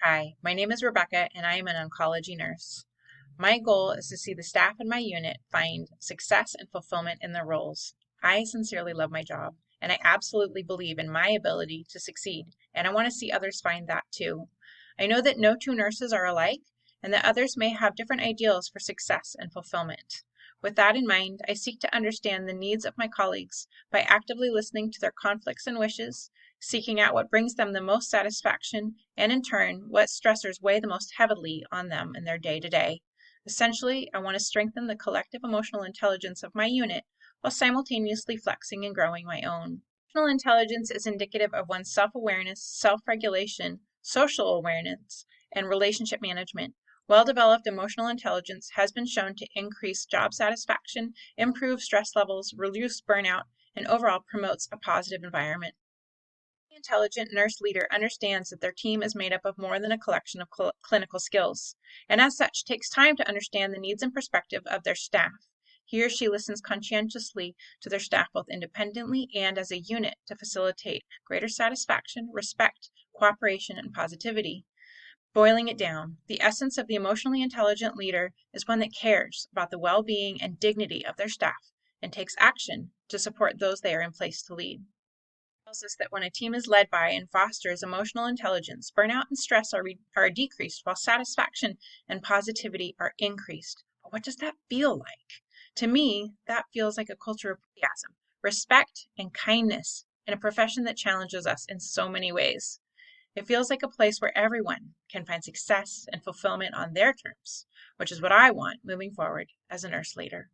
Hi, my name is Rebecca and I am an oncology nurse. My goal is to see the staff in my unit find success and fulfillment in their roles. I sincerely love my job and I absolutely believe in my ability to succeed, and I want to see others find that too. I know that no two nurses are alike and that others may have different ideals for success and fulfillment. With that in mind, I seek to understand the needs of my colleagues by actively listening to their conflicts and wishes, seeking out what brings them the most satisfaction, and in turn, what stressors weigh the most heavily on them in their day to day. Essentially, I want to strengthen the collective emotional intelligence of my unit while simultaneously flexing and growing my own. Emotional intelligence is indicative of one's self awareness, self regulation, social awareness, and relationship management. Well developed emotional intelligence has been shown to increase job satisfaction, improve stress levels, reduce burnout, and overall promotes a positive environment. The intelligent nurse leader understands that their team is made up of more than a collection of clinical skills, and as such takes time to understand the needs and perspective of their staff. He or she listens conscientiously to their staff both independently and as a unit to facilitate greater satisfaction, respect, cooperation, and positivity. Boiling it down, the essence of the emotionally intelligent leader is one that cares about the well-being and dignity of their staff and takes action to support those they are in place to lead. Tells us that when a team is led by and fosters emotional intelligence, burnout and stress are decreased while satisfaction and positivity are increased. But what does that feel like? To me, that feels like a culture of enthusiasm, respect, and kindness in a profession that challenges us in so many ways. It feels like a place where everyone can find success and fulfillment on their terms, which is what I want moving forward as a nurse leader.